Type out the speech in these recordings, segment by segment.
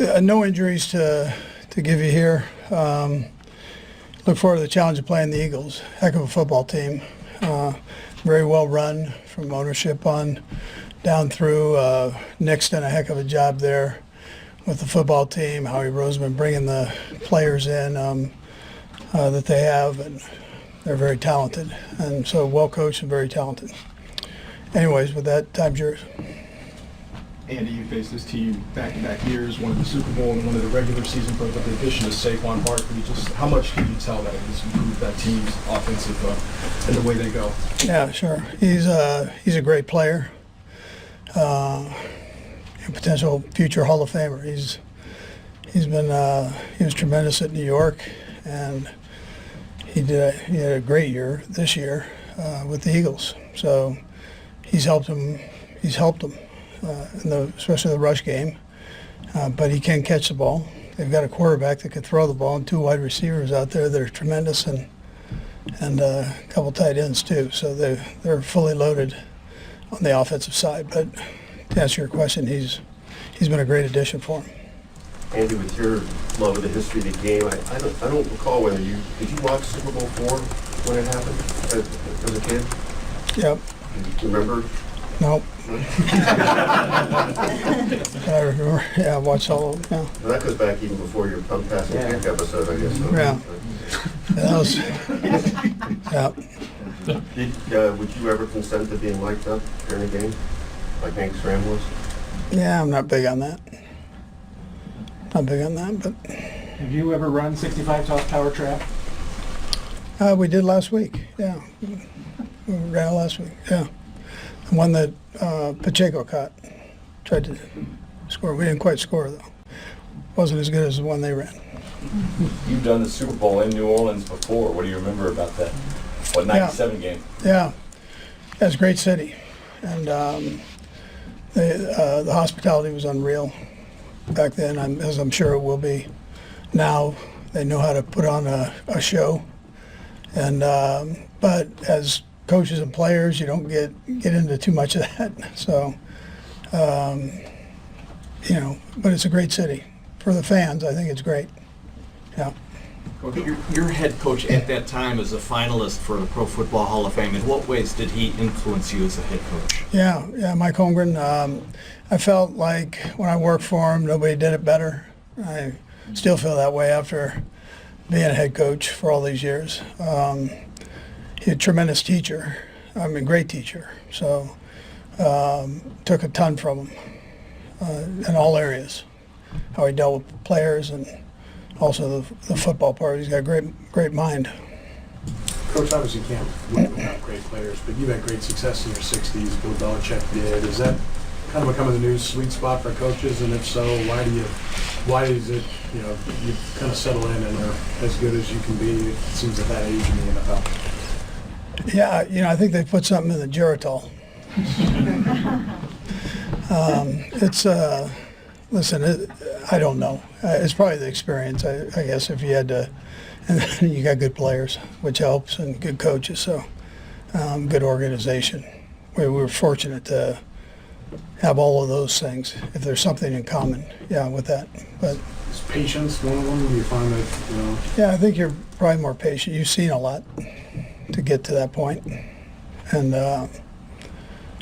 No injuries to give you here. Look forward to the challenge of playing the Eagles. Heck of a football team. Very well run from ownership on down through. Nick's done a heck of a job there with the football team. Howie Roseman bringing the players in that they have, and they're very talented. And so well coached and very talented. Anyways, with that, time's yours. Andy, you faced this team back-to-back years, one of the Super Bowl and one of the regular season, but with the addition of Saquon, Barkley, just how much can you tell that has improved that team's offensive and the way they go? Yeah, sure. He's a great player, a potential future Hall of Famer. He was tremendous at New York, and he had a great year this year with the Eagles. So he's helped them. Especially the rush game, but he can catch the ball. They've got a quarterback that can throw the ball and two wide receivers out there that are tremendous, and a couple tight ends too. So they're fully loaded on the offensive side. But to answer your question, he's been a great addition for him. Andy, with your love of the history of the game, I don't recall whether did you watch Super Bowl IV when it happened as a kid? Yep. Do you remember? Nope. I remember. Yeah, I watched all of them. Yeah. Well, that goes back even before your pump passing kick episode, I guess. Yeah. That was. Yeah. Would you ever consent to being mic'd up during a game, like Hank Stram was? Yeah, I'm not big on that. Not big on that, but. Have you ever run 65 tower trap? We did last week. Yeah. We ran it last week. Yeah. The one that Pacheco caught. Tried to score. We didn't quite score, though. Wasn't as good as the one they ran. You've done the Super Bowl in New Orleans before. What do you remember about that? What, 97 game? Yeah. It's a great city. And the hospitality was unreal back then, as I'm sure it will be now. They know how to put on a show. And but as coaches and players, you don't get into too much of that. So, but it's a great city. For the fans, I think it's great. Yeah. Your head coach at that time is a finalist for the Pro Football Hall of Fame. In what ways did he influence you as a head coach? Yeah, Mike Holmgren. I felt like when I worked for him, nobody did it better. I still feel that way after being a head coach for all these years. He's a tremendous teacher. Great teacher. So took a ton from him in all areas. How he dealt with players and also the football part. He's got a great mind. Coach, obviously you can't win without great players, but you've had great success in your 60s. Bill Belichick did. Is that kind of becoming the new sweet spot for coaches? And if so, why is it, you kind of settle in and are as good as you can be, it seems at that age in the NFL? Yeah, I think they put something in the Geritol. I don't know. It's probably the experience, I guess, if you had to, and then you got good players, which helps, and good coaches, so good organization. We were fortunate to have all of those things, if there's something in common, with that. But is patience one of them? Do you find that, Yeah, I think you're probably more patient. You've seen a lot to get to that point. And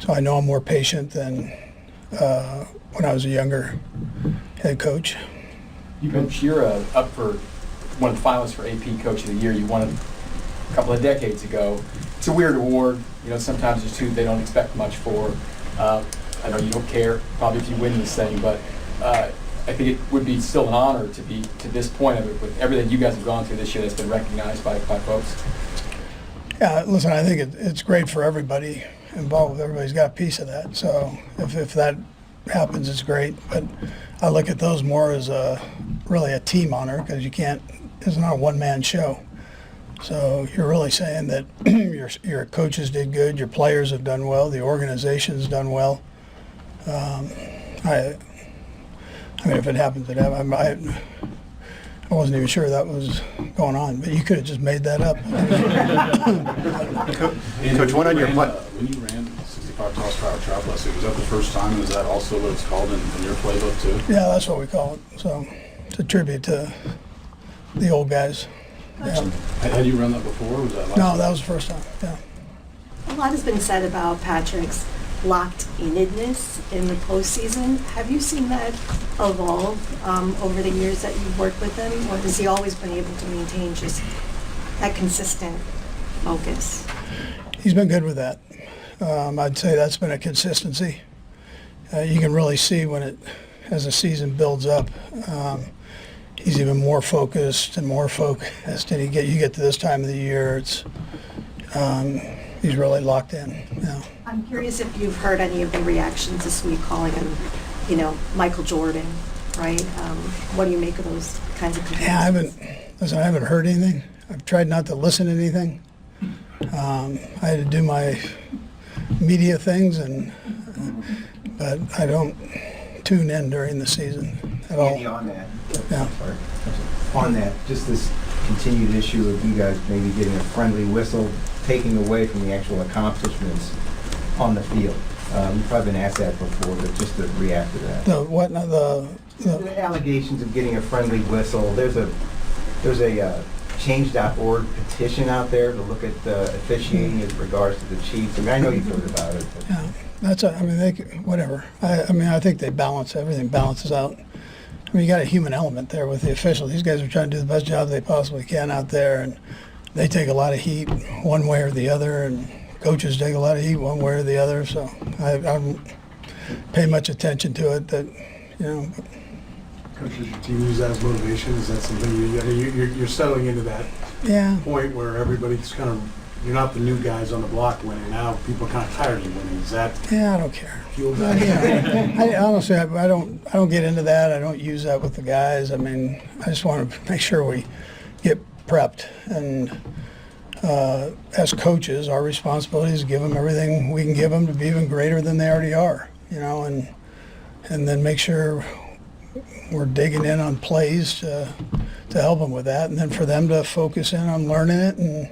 so I know I'm more patient than when I was a younger head coach. You're up for one of the finalists for AP Coach of the Year. You won it a couple of decades ago. It's a weird award. Sometimes there's two they don't expect much for. I know you don't care probably if you win this thing, but I think it would be still an honor to be to this point of it with everything you guys have gone through this year that's been recognized by folks. Yeah, listen, I think it's great for everybody involved. Everybody's got a piece of that. So if that happens, it's great. But I look at those more as really a team honor because it's not a one-man show. So you're really saying that your coaches did good, your players have done well, the organization's done well. If it happens, it happens. I wasn't even sure that was going on, but you could have just made that up. Coach, one on your when you ran 65 trap last week. Was that the first time, and is that also what it's called in your playbook too? Yeah, that's what we call it. So it's a tribute to the old guys. Yeah. Had you run that before? Or was that last No, week? that was the first time. Yeah. A lot has been said about Patrick's locked-inness in the postseason. Have you seen that evolve over the years that you've worked with him, or has he always been able to maintain just that consistent focus? He's been good with that. I'd say that's been a consistency. You can really see as the season builds up, he's even more focused and more focused. And you get to this time of the year, he's really locked in. Yeah. I'm curious if you've heard any of the reactions this week calling him, Michael Jordan, right? What do you make of those kinds of comparisons? Yeah, I haven't heard anything. I've tried not to listen to anything. I had to do my media things, but I don't tune in during the season at all. Andy, on that, Yeah. on that, just this continued issue of you guys maybe getting a friendly whistle, taking away from the actual accomplishments on the field. You've probably been asked that before, but just to react to that. The what? Now, the The allegations of getting a friendly whistle. There's a change.org petition out there to look at officiating in regards to the Chiefs. I mean, I know you've heard about it. But. yeah, whatever. I think everything balances out. I mean, you got a human element there with the officials. These guys are trying to do the best job they possibly can out there, and they take a lot of heat one way or the other, and coaches take a lot of heat one way or the other. So I don't pay much attention to it. Coach, does your team use that as motivation? Is that something you're settling into that Yeah. point where everybody's you're not the new guys on the block winning. Now people are kind of tired of you winning. Is that Yeah, I don't care. fuel that? I honestly, I don't get into that. I don't use that with the guys. I mean, I just want to make sure we get prepped. And as coaches, our responsibility is to give them everything we can give them to be even greater than they already are. And then make sure we're digging in on plays to help them with that, and then for them to focus in on learning it and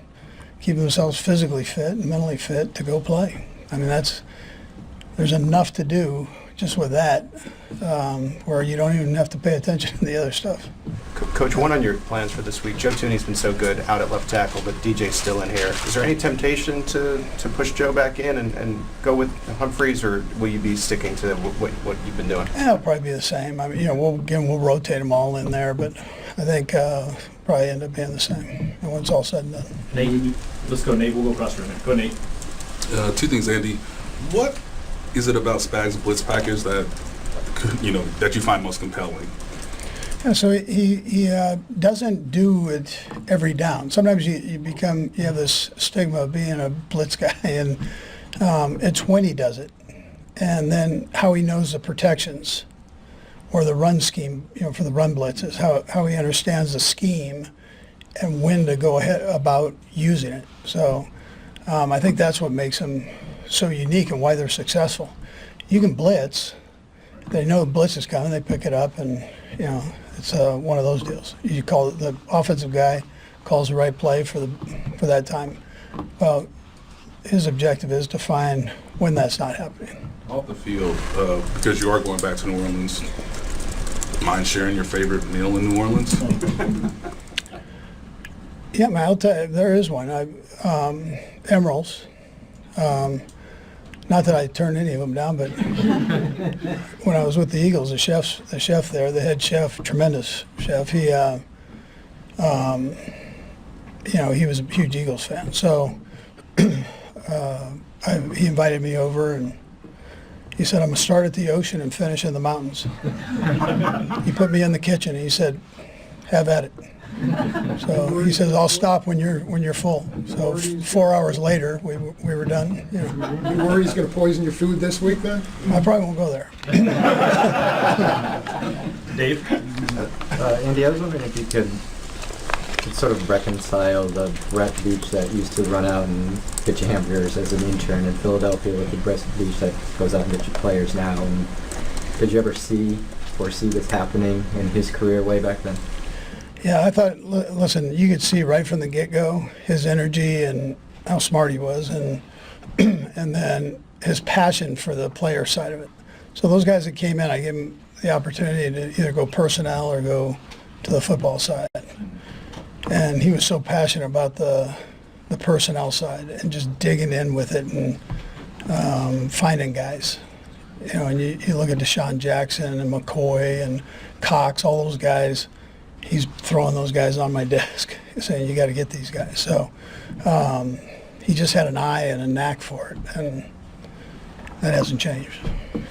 keeping themselves physically fit and mentally fit to go play. I mean, there's enough to do just with that, where you don't even have to pay attention to the other stuff. Coach, one on your plans for this week. Joe Tooney's been so good out at left tackle, but DJ's still in here. Is there any temptation to push Joe back in and go with Humphreys, or will you be sticking to what you've been doing? Yeah, it'll probably be the same. I mean, we'll rotate them all in there, but I think probably end up being the same when it's all said and done. Nate, let's go, Nate. We'll go across the room. Go, Nate. Two things, Andy. What is it about Spags' blitz package that that you find most compelling? Yeah, so he doesn't do it every down. Sometimes you have this stigma of being a blitz guy, and it's when he does it, and then how he knows the protections or the run scheme, for the run blitzes, how he understands the scheme and when to go ahead about using it. So I think that's what makes him so unique and why they're successful. You can blitz. They know the blitz is coming. They pick it up, and it's one of those deals. You call it, the offensive guy calls the right play for that time. Well, his objective is to find when that's not happening. Off the field, because you are going back to New Orleans, mind sharing your favorite meal in New Orleans? Yeah, man, I'll tell you, there is one. Emeralds. Not that I turned any of them down, but when I was with the Eagles, the chef there, the head chef, tremendous chef, he was a huge Eagles fan. So he invited me over, and he said, I'm going to start at the ocean and finish in the mountains. He put me in the kitchen, and he said, have at it. So he says, I'll stop when you're full. So 4 hours later, we were done. You worry he's going to poison your food this week then? I probably won't go there. Dave? Andy, I was wondering if you could sort of reconcile the Brett Veach that used to run out and get you hamburgers as an intern in Philadelphia with the Brett Veach that goes out and gets you players now. And did you ever foresee this happening in his career way back then? Yeah, I thought, listen, you could see right from the get-go his energy and how smart he was, and then his passion for the player side of it. So those guys that came in, I gave them the opportunity to either go personnel or go to the football side. And he was so passionate about the personnel side and just digging in with it and finding guys. You know, and you look at Deshaun Jackson and McCoy and Cox, all those guys, he's throwing those guys on my desk saying, you got to get these guys. So he just had an eye and a knack for it, and that hasn't changed.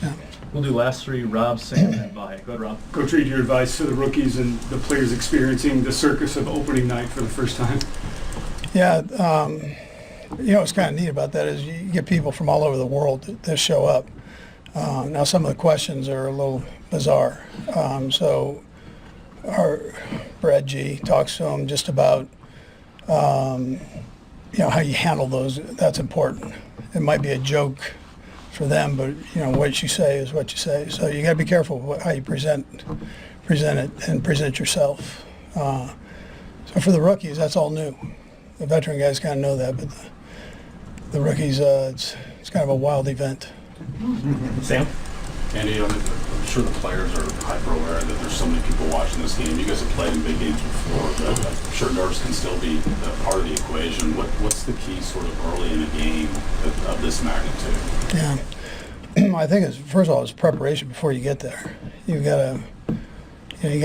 Yeah. We'll do last three, Rob, Sam, and Vi. Go ahead, Rob. Coach Reid, your advice to the rookies and the players experiencing the circus of opening night for the first time? Yeah, you know what's kind of neat about that is you get people from all over the world that show up. Now some of the questions are a little bizarre. So our Brad G talks to them just about you know, how you handle those. That's important. It might be a joke for them, but you know what you say is what you say. So you got to be careful how you present it and present yourself. So for the rookies, that's all new. The veteran guys kind of know that, but the rookies, it's kind of a wild event. Sam? Andy, I'm sure the players are hyper aware that there's so many people watching this game. You guys have played in big games before, but I'm sure nerves can still be part of the equation. What's the key sort of early in a game of this magnitude? Yeah, I think it's, first of all, it's preparation before you get there. You gotta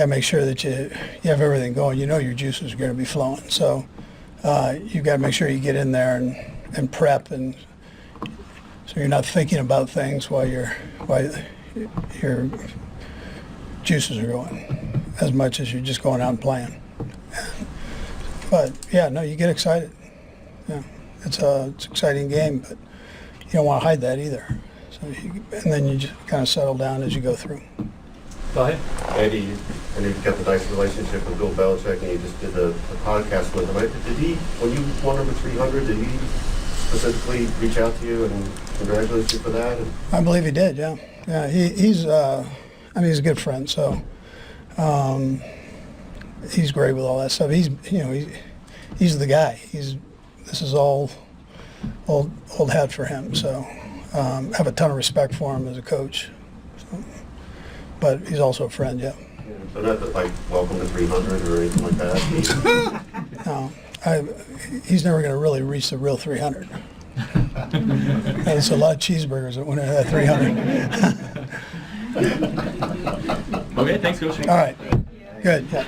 make sure that you have everything going. You know your juices are going to be flowing, so you got to make sure you get in there and prep, and so you're not thinking about things while your juices are going, as much as you're just going out and playing. But yeah, no, you get excited. Yeah, it's an exciting game, but you don't want to hide that either. So and then you just kind of settle down as you go through. Go ahead. Andy, I know you've got the nice relationship with Bill Belichick, and you just did a podcast with him. Did he, when you won number 300, did he specifically reach out to you and congratulate you for that? I believe he did, yeah. Yeah, he's I mean, he's a good friend, so he's great with all that stuff. He's the guy. This is all old hat for him. So I have a ton of respect for him as a coach. So, but he's also a friend, yeah. So not that, like, welcome to 300 or anything like that? No, he's never going to really reach the real 300. There's a lot of cheeseburgers that went in that 300. Okay, thanks, Coach. All right, good. Yeah.